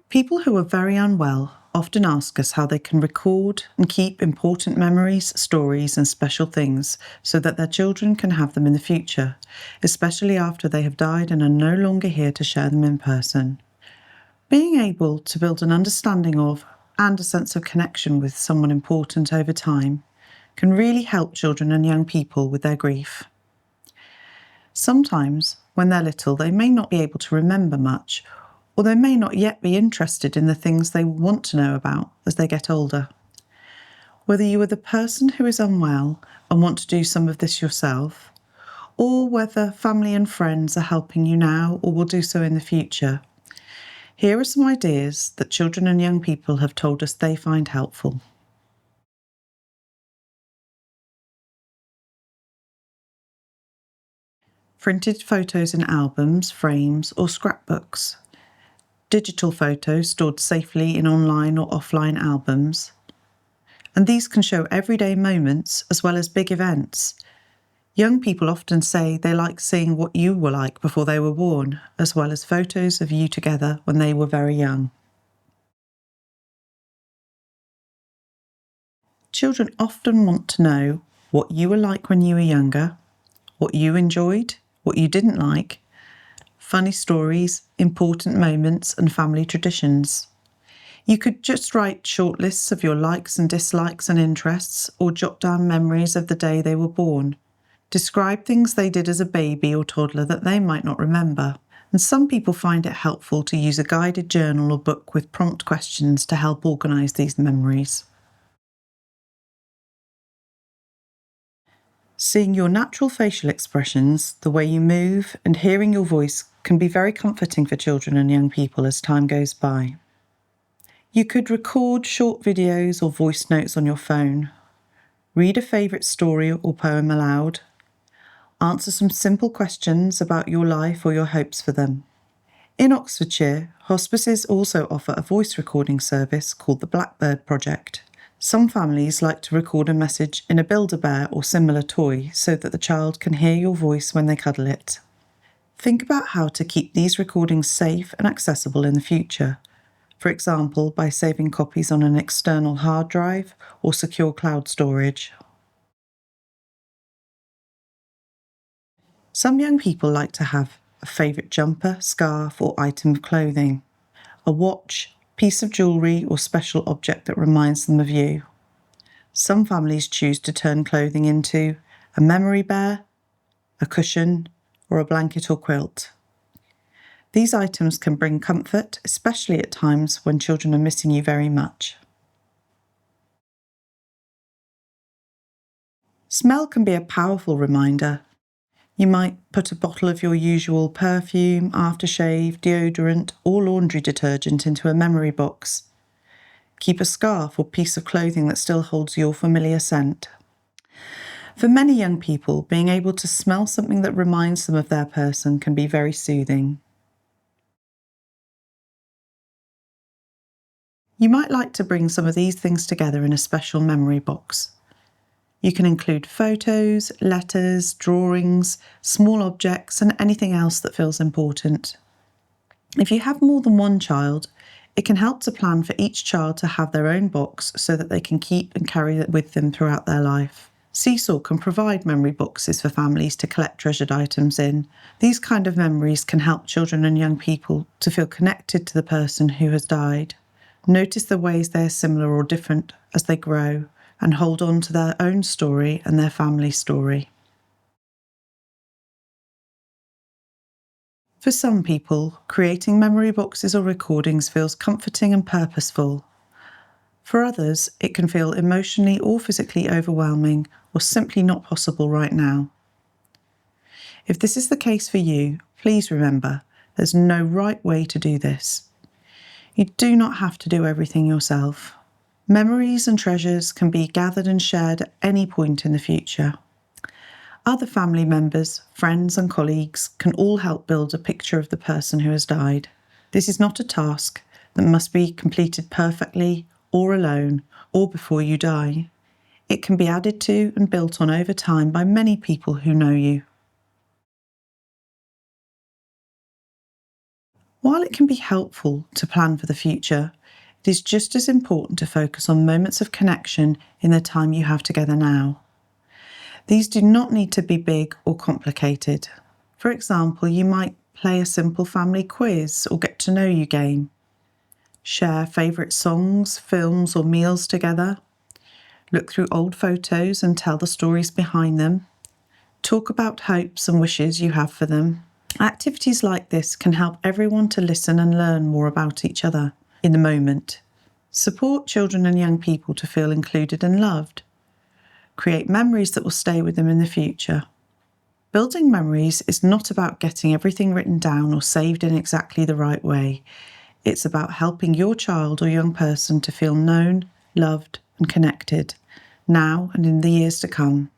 People who are very unwell often ask us how they can record and keep important memories, stories, and special things so that their children can have them in the future, especially after they have died and are no longer here to share them in person. Being able to build an understanding of and a sense of connection with someone important over time can really help children and young people with their grief. Sometimes, when they're little, they may not be able to remember much, or they may not yet be interested in the things they want to know about as they get older. Whether you are the person who is unwell and want to do some of this yourself, or whether family and friends are helping you now or will do so in the future, here are some ideas that children and young people have told us they find helpful. Printed photos in albums, frames, or scrapbooks. Digital photos stored safely in online or offline albums. And these can show everyday moments as well as big events. Young people often say they like seeing what you were like before they were born, as well as photos of you together when they were very young. Children often want to know what you were like when you were younger, what you enjoyed, what you didn't like, funny stories, important moments, and family traditions. You could just write short lists of your likes and dislikes and interests, or jot down memories of the day they were born. Describe things they did as a baby or toddler that they might not remember. And some people find it helpful to use a guided journal or book with prompt questions to help organise these memories. Seeing your natural facial expressions, the way you move, and hearing your voice can be very comforting for children and young people as time goes by. You could record short videos or voice notes on your phone, read a favourite story or poem aloud, answer some simple questions about your life or your hopes for them. In Oxfordshire, hospices also offer a voice recording service called the Blackbird Project. Some families like to record a message in a Build-A-Bear or similar toy so that the child can hear your voice when they cuddle it. Think about how to keep these recordings safe and accessible in the future. For example, by saving copies on an external hard drive or secure cloud storage. Some young people like to have a favourite jumper, scarf, or item of clothing, a watch, piece of jewellery, or special object that reminds them of you. Some families choose to turn clothing into a memory bear, a cushion, or a blanket or quilt. These items can bring comfort, especially at times when children are missing you very much. Smell can be a powerful reminder. You might put a bottle of your usual perfume, aftershave, deodorant, or laundry detergent into a memory box. Keep a scarf or piece of clothing that still holds your familiar scent. For many young people, being able to smell something that reminds them of their person can be very soothing. You might like to bring some of these things together in a special memory box. You can include photos, letters, drawings, small objects, and anything else that feels important. If you have more than one child, it can help to plan for each child to have their own box so that they can keep and carry it with them throughout their life. Seesaw can provide memory boxes for families to collect treasured items in. These kind of memories can help children and young people to feel connected to the person who has died. Notice the ways they are similar or different as they grow, and hold on to their own story and their family story. For some people, creating memory boxes or recordings feels comforting and purposeful. For others, it can feel emotionally or physically overwhelming or simply not possible right now. If this is the case for you, please remember there's no right way to do this. You do not have to do everything yourself. Memories and treasures can be gathered and shared at any point in the future. Other family members, friends and colleagues can all help build a picture of the person who has died. This is not a task that must be completed perfectly or alone or before you die. It can be added to and built on over time by many people who know you. While it can be helpful to plan for the future, it is just as important to focus on moments of connection in the time you have together now. These do not need to be big or complicated. For example, you might play a simple family quiz or get to know you game. Share favourite songs, films or meals together. Look through old photos and tell the stories behind them. Talk about hopes and wishes you have for them. Activities like this can help everyone to listen and learn more about each other in the moment. Support children and young people to feel included and loved. Create memories that will stay with them in the future. Building memories is not about getting everything written down or saved in exactly the right way. It's about helping your child or young person to feel known, loved and connected, now and in the years to come.